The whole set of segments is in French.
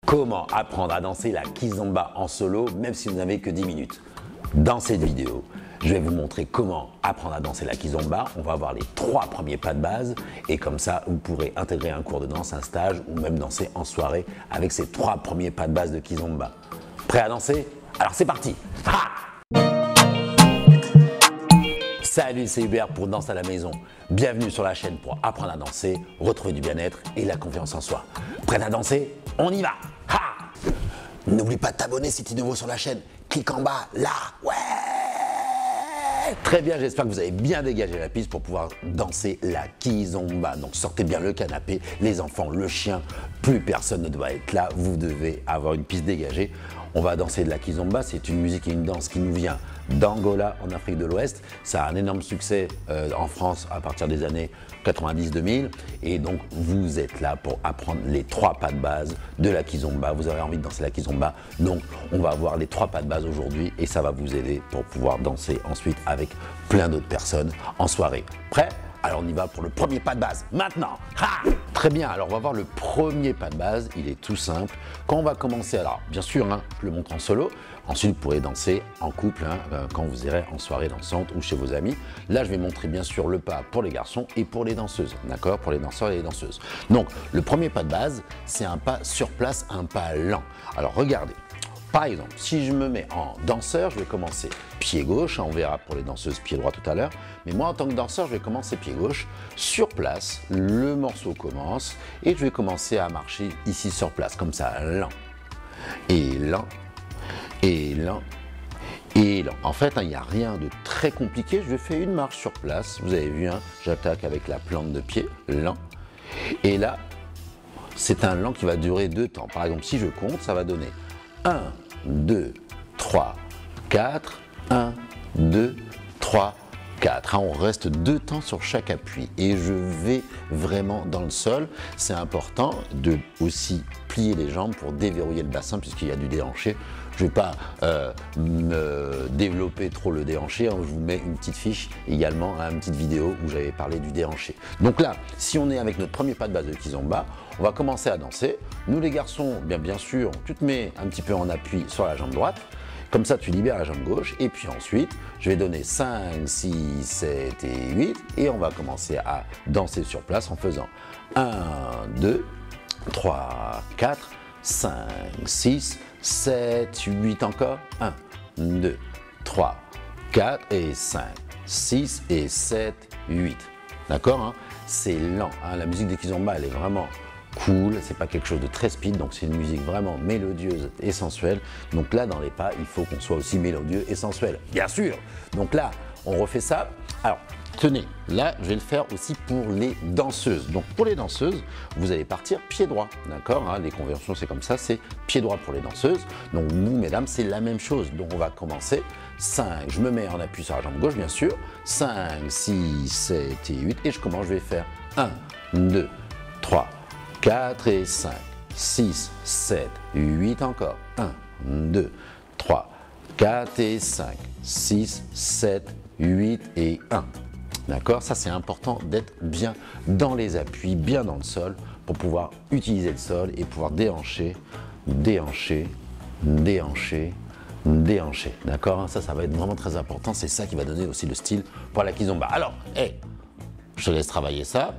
Comment apprendre à danser la kizomba en solo même si vous n'avez que 10 minutes? Dans cette vidéo, je vais vous montrer comment apprendre à danser la kizomba. On va voir les 3 premiers pas de base et comme ça, vous pourrez intégrer un cours de danse, un stage ou même danser en soirée avec ces 3 premiers pas de base de kizomba. Prêt à danser? Alors c'est parti! Ha! Salut, c'est Hubert pour Danse à la maison. Bienvenue sur la chaîne pour apprendre à danser, retrouver du bien-être et la confiance en soi. Prêt à danser? On y va! Ha! N'oublie pas de t'abonner si tu es nouveau sur la chaîne. Clique en bas, là, ouais! Très bien, j'espère que vous avez bien dégagé la piste pour pouvoir danser la kizomba. Donc sortez bien le canapé, les enfants, le chien, plus personne ne doit être là. Vous devez avoir une piste dégagée. On va danser de la kizomba, c'est une musique et une danse qui nous vient d'Angola en Afrique de l'Ouest. Ça a un énorme succès en France à partir des années 90-2000 et donc vous êtes là pour apprendre les 3 pas de base de la kizomba. Vous avez envie de danser la kizomba, donc on va voir les 3 pas de base aujourd'hui et ça va vous aider pour pouvoir danser ensuite avec plein d'autres personnes en soirée. Prêt? Alors on y va pour le premier pas de base, maintenant. Ha! Très bien, alors on va voir le premier pas de base, il est tout simple. Quand on va commencer, alors bien sûr, je le montre en solo, ensuite vous pourrez danser en couple quand vous irez en soirée dansante ou chez vos amis. Là je vais montrer bien sûr le pas pour les garçons et pour les danseuses, d'accord? Pour les danseurs et les danseuses. Donc le premier pas de base, c'est un pas sur place, un pas lent. Alors regardez. Par exemple, si je me mets en danseur, je vais commencer pied gauche, on verra pour les danseuses pied droit tout à l'heure, mais moi en tant que danseur, je vais commencer pied gauche, sur place, le morceau commence et je vais commencer à marcher ici sur place, comme ça, lent, et lent, et lent, et lent. En fait, il n'y a rien de très compliqué, je fais une marche sur place, vous avez vu, j'attaque avec la plante de pied, lent, et là, c'est un lent qui va durer 2 temps. Par exemple, si je compte, ça va donner 1, 2, 3, 4, 1, 2, 3, 4. On reste 2 temps sur chaque appui et je vais vraiment dans le sol. C'est important de aussi plier les jambes pour déverrouiller le bassin puisqu'il y a du déhanché. Je ne vais pas me développer trop le déhanché, je vous mets une petite fiche également, une petite vidéo où j'avais parlé du déhanché. Donc là, si on est avec notre premier pas de base de kizomba, on va commencer à danser. Nous les garçons, bien sûr, tu te mets un petit peu en appui sur la jambe droite, comme ça tu libères la jambe gauche et puis ensuite je vais donner 5, 6, 7 et 8 et on va commencer à danser sur place en faisant 1, 2, 3, 4, 5, 6, 7, 8 encore, 1, 2, 3, 4 et 5, 6 et 7, 8. D'accord? C'est lent. La musique des kizomba, elle est vraiment cool, c'est pas quelque chose de très speed, donc c'est une musique vraiment mélodieuse et sensuelle. Donc là, dans les pas, il faut qu'on soit aussi mélodieux et sensuel, bien sûr. Donc là, on refait ça. Alors, tenez, là, je vais le faire aussi pour les danseuses. Donc pour les danseuses, vous allez partir pied droit, d'accord? Les conventions, c'est comme ça, c'est pied droit pour les danseuses. Donc nous, mesdames, c'est la même chose. Donc on va commencer. 5, je me mets en appui sur la jambe gauche, bien sûr. 5, 6, 7 et 8. Et je commence, je vais faire 1, 2, 3, 4 et 5, 6, 7, 8 encore. 1, 2, 3, 4 et 5, 6, 7, 8 et 1. D'accord? Ça, c'est important d'être bien dans les appuis, bien dans le sol, pour pouvoir utiliser le sol et pouvoir déhancher, déhancher, déhancher, déhancher. D'accord? Ça va être vraiment très important. C'est ça qui va donner aussi le style pour la kizomba. Alors, je te laisse travailler ça.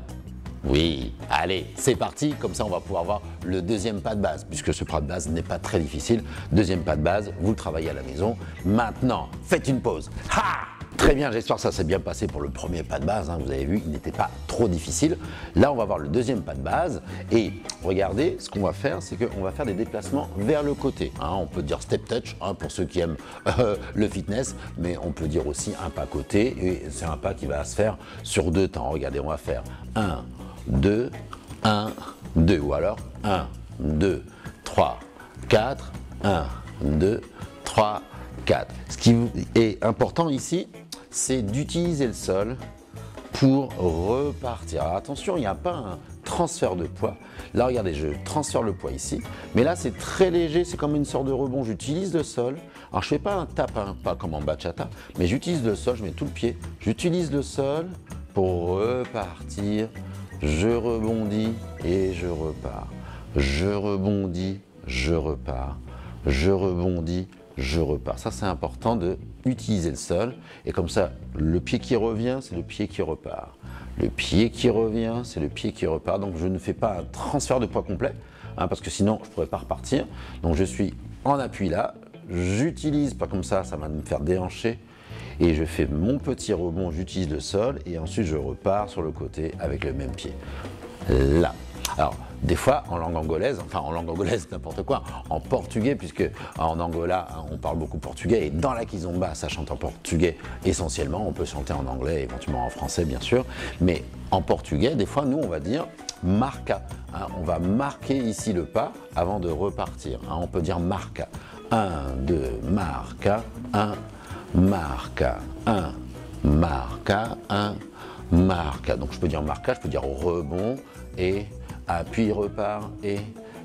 Oui, allez, c'est parti, comme ça on va pouvoir voir le deuxième pas de base, puisque ce pas de base n'est pas très difficile. Deuxième pas de base, vous le travaillez à la maison. Maintenant, faites une pause. Ha! Très bien, j'espère que ça s'est bien passé pour le premier pas de base, vous avez vu, il n'était pas trop difficile. Là, on va voir le deuxième pas de base et regardez, ce qu'on va faire, c'est qu'on va faire des déplacements vers le côté. On peut dire step touch pour ceux qui aiment le fitness, mais on peut dire aussi un pas côté et c'est un pas qui va se faire sur 2 temps. Regardez, on va faire 1, 2, 1, 2 ou alors 1, 2, 3, 4, 1, 2, 3, 4. Ce qui est important ici, c'est d'utiliser le sol pour repartir. Alors attention, il n'y a pas un transfert de poids. Là, regardez, je transfère le poids ici, mais là, c'est très léger, c'est comme une sorte de rebond. J'utilise le sol. Alors, je ne fais pas un tap, pas comme en bachata, mais j'utilise le sol, je mets tout le pied. J'utilise le sol pour repartir. Je rebondis et je repars. Je rebondis, je repars, je rebondis, je repars. Ça, c'est important d'utiliser le sol. Et comme ça, le pied qui revient, c'est le pied qui repart. Le pied qui revient, c'est le pied qui repart. Donc, je ne fais pas un transfert de poids complet, hein, parce que sinon, je ne pourrais pas repartir. Donc, je suis en appui là. J'utilise, pas comme ça va me faire déhancher. Et je fais mon petit rebond, j'utilise le sol. Et ensuite, je repars sur le côté avec le même pied. Là. Alors, des fois, en langue angolaise, enfin en langue angolaise, n'importe quoi, en portugais, puisque en Angola, on parle beaucoup portugais, et dans la kizomba, ça chante en portugais essentiellement, on peut chanter en anglais, éventuellement en français, bien sûr, mais en portugais, des fois, nous, on va dire marca, hein, on va marquer ici le pas avant de repartir, hein, on peut dire marca, 1, 2, marca, 1, marca, 1, marca, 1, marca, donc je peux dire marca, je peux dire rebond, et appui, repart, et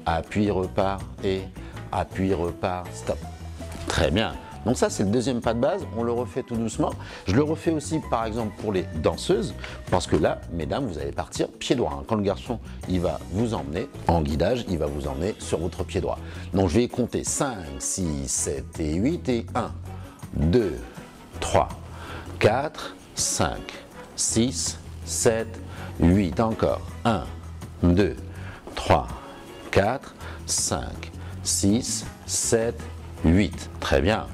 appui, repart, et appui, repart, stop. Très bien. Donc ça, c'est le deuxième pas de base. On le refait tout doucement. Je le refais aussi, par exemple, pour les danseuses, parce que là, mesdames, vous allez partir pied droit. Hein. Quand le garçon, il va vous emmener en guidage, il va vous emmener sur votre pied droit. Donc je vais compter 5, 6, 7 et 8 et 1, 2, 3, 4, 5, 6, 7, 8. Encore. 1, 2, 3, 4, 5, 6, 7, 8. Très bien.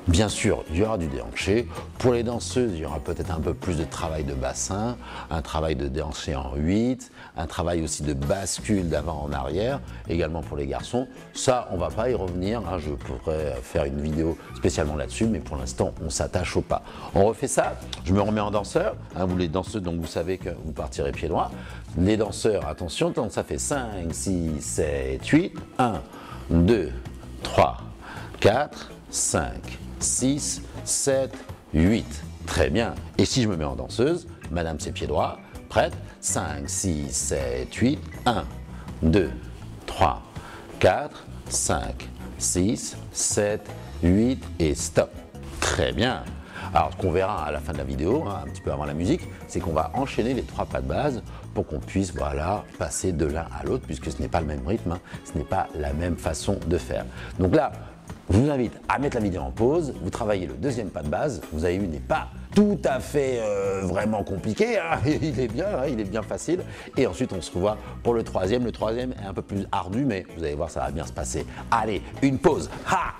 Bien sûr, il y aura du déhanché. Pour les danseuses, il y aura peut-être un peu plus de travail de bassin, un travail de déhanché en 8, un travail aussi de bascule d'avant en arrière, également pour les garçons. Ça, on ne va pas y revenir. Hein. Je pourrais faire une vidéo spécialement là-dessus, mais pour l'instant, on s'attache au pas. On refait ça. Je me remets en danseur. Hein, vous les danseuses, donc vous savez que vous partirez pied droit. Les danseurs, attention, donc ça fait 5, 6, 7, 8. 1, 2, 3, 4, 5, 6, 7, 8. Très bien. Et si je me mets en danseuse, madame, c'est pied droit. Prête? 5, 6, 7, 8. 1, 2, 3, 4, 5, 6, 7, 8 et stop. Très bien. Alors, ce qu'on verra à la fin de la vidéo, hein, un petit peu avant la musique, c'est qu'on va enchaîner les 3 pas de base pour qu'on puisse voilà, passer de l'un à l'autre, puisque ce n'est pas le même rythme, hein, ce n'est pas la même façon de faire. Donc là, je vous invite à mettre la vidéo en pause, vous travaillez le deuxième pas de base, vous avez vu, il n'est pas tout à fait vraiment compliqué, hein, il est bien facile, et ensuite on se revoit pour le troisième est un peu plus ardu, mais vous allez voir, ça va bien se passer. Allez, une pause, ha!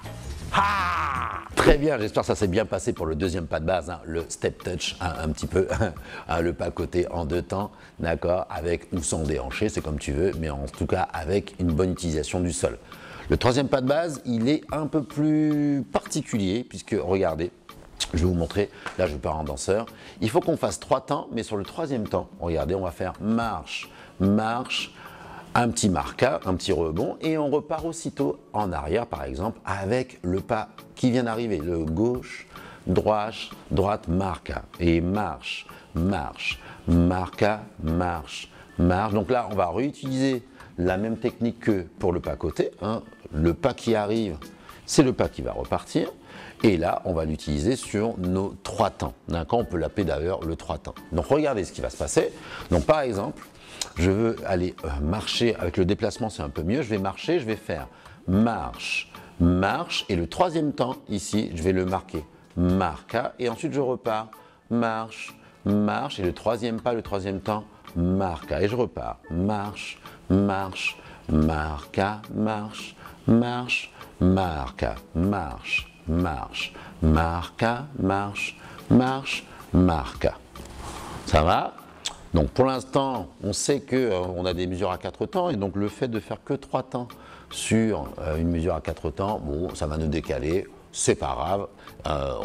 Ah, très bien, j'espère que ça s'est bien passé pour le deuxième pas de base, hein, le step touch, hein, un petit peu, hein, le pas côté en 2 temps, d'accord, avec ou sans déhanché, c'est comme tu veux, mais en tout cas avec une bonne utilisation du sol. Le troisième pas de base, il est un peu plus particulier, puisque regardez, je vais vous montrer, là je pars en danseur, il faut qu'on fasse 3 temps, mais sur le troisième temps, regardez, on va faire marche, marche, un petit marca, un petit rebond, et on repart aussitôt en arrière, par exemple, avec le pas qui vient d'arriver, le gauche, droite, marca, et marche, marche, marca, marche, marche. Donc là, on va réutiliser la même technique que pour le pas côté, hein. Le pas qui arrive, c'est le pas qui va repartir, et là, on va l'utiliser sur nos 3 temps. D'accord, on peut l'appeler d'ailleurs le 3 temps. Donc regardez ce qui va se passer. Donc par exemple, je veux aller marcher, avec le déplacement c'est un peu mieux, je vais marcher, je vais faire marche, marche, et le troisième temps ici, je vais le marquer marca, et ensuite je repars, marche, marche, et le troisième pas, le troisième temps, marca, et je repars, marche, marche, marca, marche, marche, marca, marche, marche, marca, marche, marche, marca. Ça va? Donc pour l'instant, on sait qu'on a des mesures à 4 temps, et donc le fait de faire que 3 temps sur une mesure à 4 temps, bon, ça va nous décaler, c'est pas grave,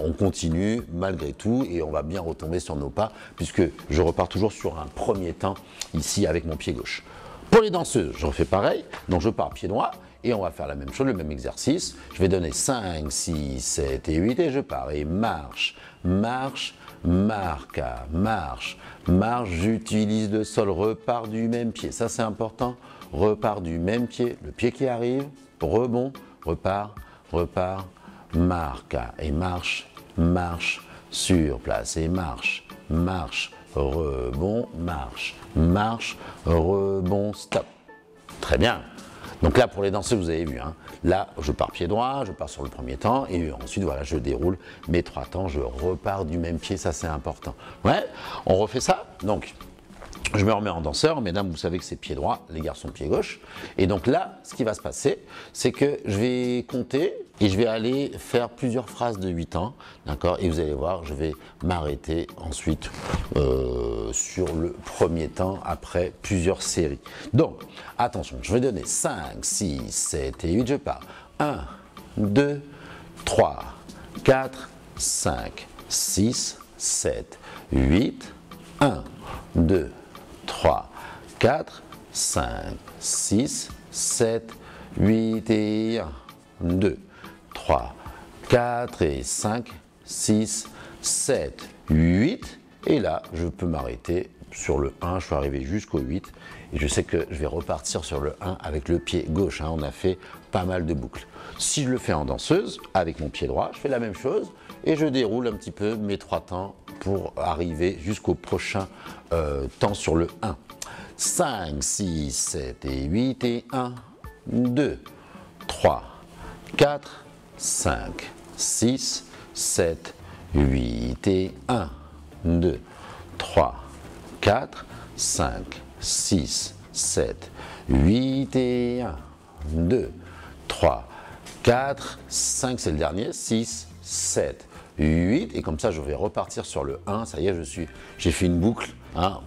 on continue malgré tout, et on va bien retomber sur nos pas, puisque je repars toujours sur un premier temps ici avec mon pied gauche. Pour les danseuses, je refais pareil, donc je pars pied droit, et on va faire la même chose, le même exercice. Je vais donner 5, 6, 7 et 8, et je pars, et marche, marche, marca, marche, marche, j'utilise le sol, repars du même pied, ça c'est important, repars du même pied, le pied qui arrive, rebond, repart, repart, marca, et marche, marche, sur place, et marche, marche, rebond, marche, marche, rebond, stop. Très bien. Donc là, pour les danseuses, vous avez vu, hein, là, je pars pied droit, je pars sur le premier temps, et ensuite, voilà, je déroule mes 3 temps, je repars du même pied, ça c'est important. Ouais, on refait ça. Donc, je me remets en danseur, mesdames, vous savez que c'est pied droit, les garçons pied gauche. Et donc là, ce qui va se passer, c'est que je vais compter et je vais aller faire plusieurs phrases de 8 temps, d'accord? Et vous allez voir, je vais m'arrêter ensuite sur le premier temps après plusieurs séries. Donc, attention, je vais donner 5, 6, 7 et 8, je pars. 1, 2, 3, 4, 5, 6, 7, 8, 1, 2, 3, 4, 5, 6, 7, 8 et 1, 2, 3, 4 et 5, 6, 7, 8. Et là, je peux m'arrêter sur le 1, je suis arrivé jusqu'au 8. Et je sais que je vais repartir sur le 1 avec le pied gauche. Hein, on a fait pas mal de boucles. Si je le fais en danseuse, avec mon pied droit, je fais la même chose. Et je déroule un petit peu mes 3 temps pour arriver jusqu'au prochain temps sur le 1. 5, 6, 7 et 8 et 1, 2, 3, 4, 5, 6, 7, 8 et 1, 2, 3, 4, 5, 6, 7, 8 et 1, 2, 3, 4, 5, c'est le dernier, 6, 7, 8, et comme ça je vais repartir sur le 1, ça y est, j'ai fait une boucle, hein,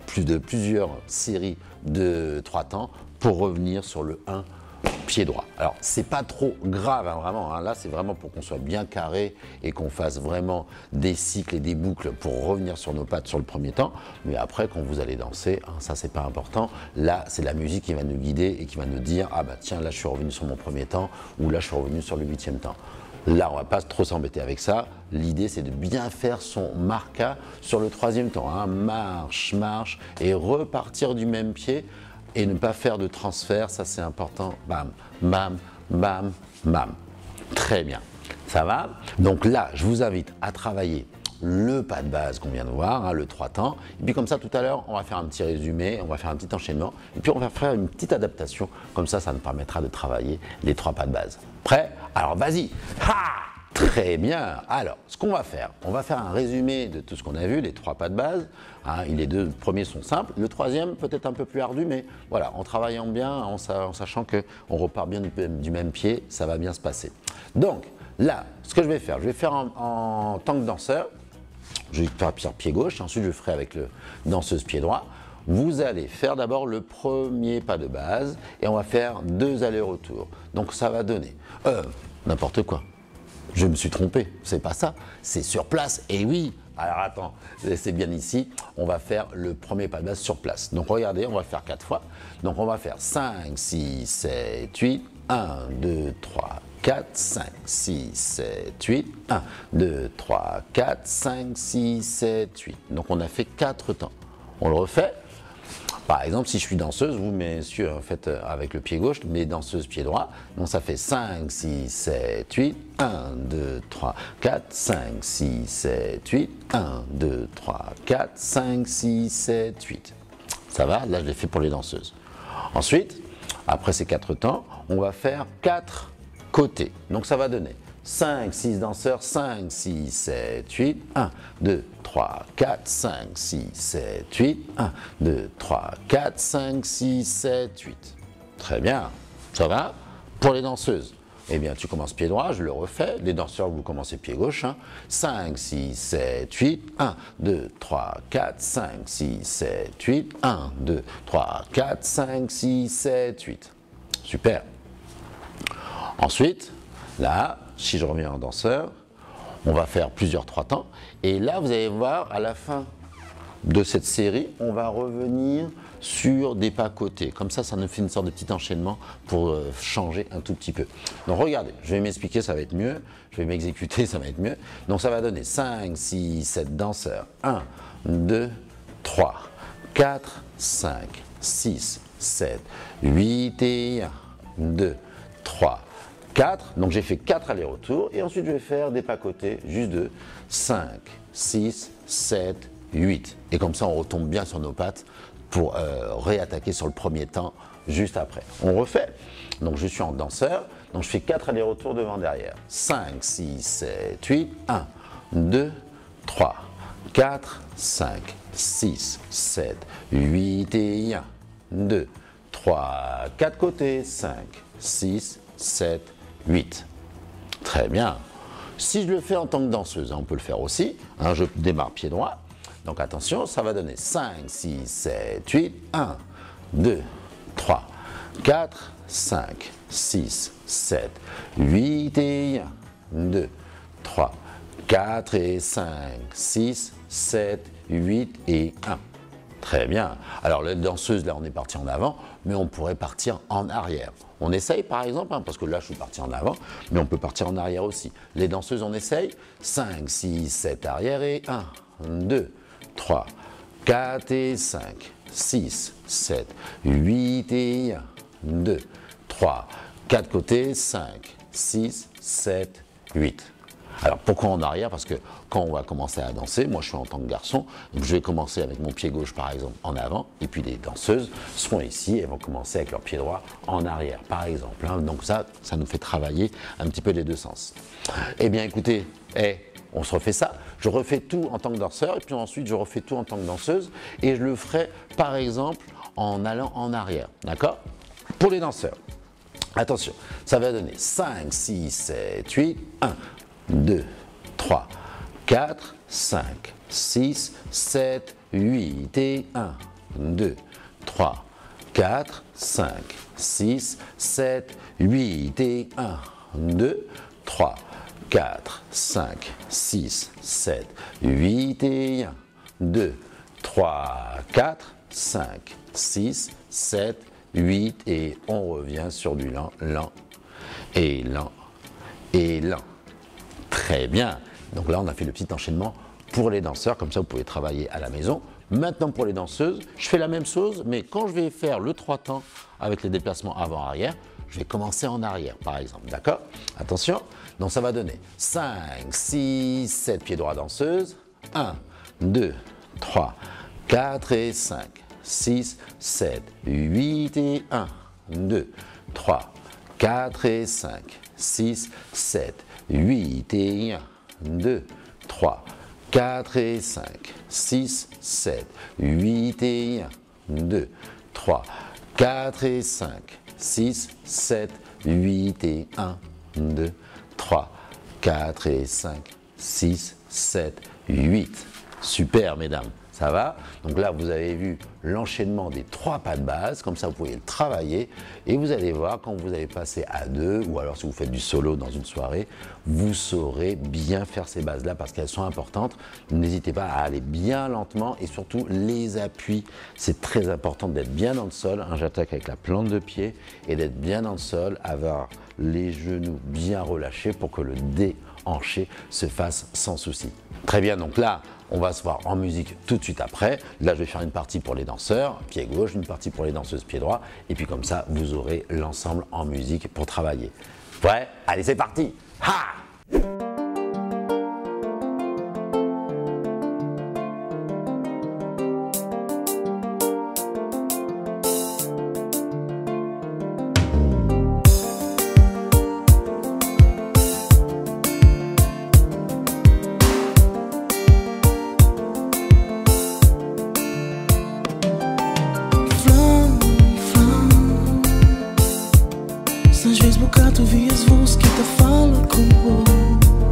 plusieurs séries de 3 temps pour revenir sur le 1 pied droit. Alors c'est pas trop grave, hein, vraiment, hein, là c'est vraiment pour qu'on soit bien carré et qu'on fasse vraiment des cycles et des boucles pour revenir sur nos pattes sur le premier temps, mais après quand vous allez danser, hein, ça c'est pas important, là c'est la musique qui va nous guider et qui va nous dire ah bah tiens là je suis revenu sur mon premier temps ou là je suis revenu sur le 8e temps. Là, on ne va pas trop s'embêter avec ça. L'idée, c'est de bien faire son marca sur le 3e temps. Hein. Marche, marche, et repartir du même pied et ne pas faire de transfert. Ça, c'est important. Bam, bam, bam, bam. Très bien. Ça va? Donc là, je vous invite à travailler le pas de base qu'on vient de voir, hein, le 3 temps. Et puis comme ça, tout à l'heure, on va faire un petit résumé, on va faire un petit enchaînement. Et puis on va faire une petite adaptation. Comme ça nous permettra de travailler les 3 pas de base. Prêt? Alors vas-y. Ha! Très bien. Alors, ce qu'on va faire, on va faire un résumé de tout ce qu'on a vu, les 3 pas de base. Hein, les 2 premiers sont simples. Le 3e, peut-être un peu plus ardu, mais voilà, en travaillant bien, en sachant qu'on repart bien du même pied, ça va bien se passer. Donc, là, ce que je vais faire en tant que danseur, je vais faire pied gauche, ensuite je ferai avec le danseuse pied droit. Vous allez faire d'abord le premier pas de base et on va faire 2 allers-retours. Donc ça va donner n'importe quoi. Je me suis trompé, c'est pas ça, c'est sur place. Et oui, alors attends, c'est bien ici, on va faire le premier pas de base sur place. Donc regardez, on va le faire 4 fois. Donc on va faire 5, 6, 7, 8, 1, 2, 3, 4, 5, 6, 7, 8, 1, 2, 3, 4, 5, 6, 7, 8. Donc on a fait 4 temps. On le refait. Par exemple, si je suis danseuse, vous, messieurs, faites avec le pied gauche, mais danseuse pied droit. Donc ça fait 5, 6, 7, 8, 1, 2, 3, 4, 5, 6, 7, 8, 1, 2, 3, 4, 5, 6, 7, 8. Ça va? Là, je l'ai fait pour les danseuses. Ensuite, après ces 4 temps, on va faire 4 côtés. Donc ça va donner 5, 6 danseurs, 5, 6, 7, 8, 1, 2, 3, 4, 5, 6, 7, 8, 1, 2, 3, 4, 5, 6, 7, 8. Très bien, ça va? Pour les danseuses, eh bien tu commences pied droit, je le refais. Les danseurs, vous commencez pied gauche. Hein. 5, 6, 7, 8, 1, 2, 3, 4, 5, 6, 7, 8, 1, 2, 3, 4, 5, 6, 7, 8. Super. Ensuite, là, si je reviens en danseur, on va faire plusieurs 3 temps. Et là, vous allez voir, à la fin de cette série, on va revenir sur des pas côtés. Comme ça nous fait une sorte de petit enchaînement pour changer un tout petit peu. Donc regardez, je vais m'expliquer, ça va être mieux. Je vais m'exécuter, ça va être mieux. Donc ça va donner 5, 6, 7 danseurs. 1, 2, 3, 4, 5, 6, 7, 8 et 1, 2, 3, 4, donc j'ai fait 4 allers-retours et ensuite je vais faire des pas côtés, juste de 5, 6, 7, 8. Et comme ça on retombe bien sur nos pattes pour réattaquer sur le premier temps juste après. On refait. Donc je suis en danseur, donc je fais 4 allers-retours devant derrière. 5, 6, 7, 8, 1, 2, 3, 4, 5, 6, 7, 8 et 1, 2, 3, 4 côtés, 5, 6, 7, 8. Très bien. Si je le fais en tant que danseuse, on peut le faire aussi. Je démarre pied droit. Donc attention, ça va donner 5, 6, 7, 8, 1, 2, 3, 4, 5, 6, 7, 8 et 1, 2, 3, 4 et 5, 6, 7, 8 et 1. Très bien. Alors la danseuse, là on est parti en avant, mais on pourrait partir en arrière. On essaye par exemple, parce que là je suis parti en avant, mais on peut partir en arrière aussi. Les danseuses, on essaye. 5, 6, 7 arrière et 1, 2, 3, 4 et 5, 6, 7, 8 et 1, 2, 3, 4 côtés, 5, 6, 7, 8. Alors pourquoi en arrière? Parce que quand on va commencer à danser, moi je suis en tant que garçon, donc je vais commencer avec mon pied gauche par exemple en avant, et puis les danseuses seront ici et vont commencer avec leur pied droit en arrière par exemple. Donc ça nous fait travailler un petit peu les deux sens. Eh bien écoutez, on se refait ça. Je refais tout en tant que danseur et puis ensuite je refais tout en tant que danseuse et je le ferai par exemple en allant en arrière. D'accord? Pour les danseurs, attention, ça va donner 5, 6, 7, 8, 1, 2, 3, 4, 5, 6, 7, 8 et 1, 2, 3, 4, 5, 6, 7, 8 et 1, 2, 3, 4, 5, 6, 7, 8 et 1, 2, 3, 4, 5, 6, 7, 8 et on revient sur du lent, lent et lent et lent. Très bien. Donc là, on a fait le petit enchaînement pour les danseurs. Comme ça, vous pouvez travailler à la maison. Maintenant, pour les danseuses, je fais la même chose, mais quand je vais faire le 3 temps avec les déplacements avant-arrière, je vais commencer en arrière, par exemple. D'accord? Attention. Donc, ça va donner 5, 6, 7 pieds droits danseuses. 1, 2, 3, 4 et 5, 6, 7, 8 et 1, 2, 3, 4 et 5, 6, 7, 8 et 1, 2, 3, 4 et 5, 6, 7, 8 et 1, 2, 3, 4 et 5, 6, 7, 8 et 1, 2, 3, 4 et 5, 6, 7, 8. Super mesdames, ça va? Donc là vous avez vu l'enchaînement des 3 pas de base, comme ça vous pouvez le travailler et vous allez voir quand vous allez passer à 2 ou alors si vous faites du solo dans une soirée, vous saurez bien faire ces bases là parce qu'elles sont importantes. N'hésitez pas à aller bien lentement et surtout les appuis, c'est très important d'être bien dans le sol. J'attaque avec la plante de pied et d'être bien dans le sol, avoir les genoux bien relâchés pour que le déhanché se fasse sans souci. Très bien, donc là on va se voir en musique tout de suite après. Là, je vais faire une partie pour les danseurs, pied gauche, une partie pour les danseuses, pied droit. Et puis comme ça, vous aurez l'ensemble en musique pour travailler. Prêt? Allez, c'est parti! Ha! Às vezes bocato vias voz que te fala com o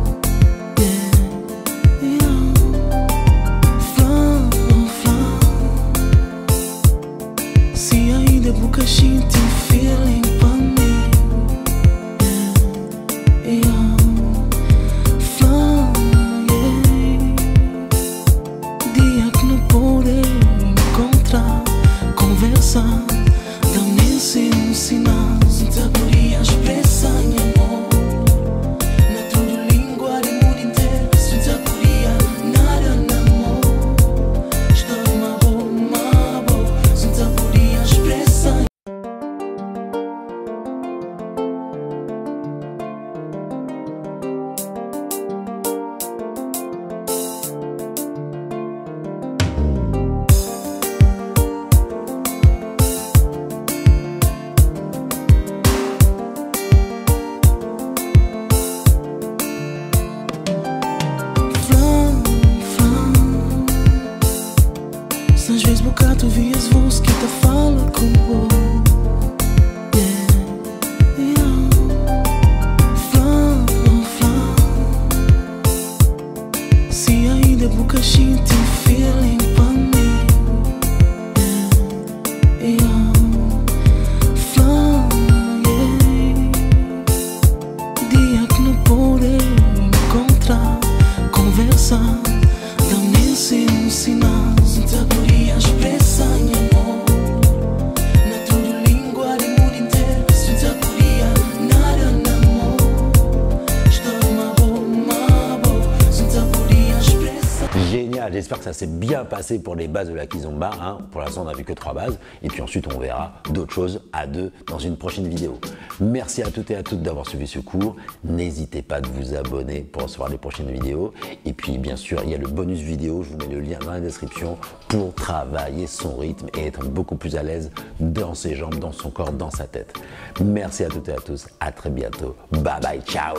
expressa da mente um sinal, sinta podia expressar em amor. Na tua língua de mundo inteiro, sinta podia nada namor. Estou uma boa, sinta podia expressar. Génial, j'espère que ça s'est bien passé pour les bases de la kizomba. Hein. Pour l'instant, on n'a vu que 3 bases. Et puis ensuite, on verra d'autres choses à 2 dans une prochaine vidéo. Merci à toutes et à toutes d'avoir suivi ce cours. N'hésitez pas de vous abonner pour recevoir les prochaines vidéos. Et puis, bien sûr, il y a le bonus vidéo. Je vous mets le lien dans la description pour travailler son rythme et être beaucoup plus à l'aise dans ses jambes, dans son corps, dans sa tête. Merci à toutes et à tous. À très bientôt. Bye bye. Ciao.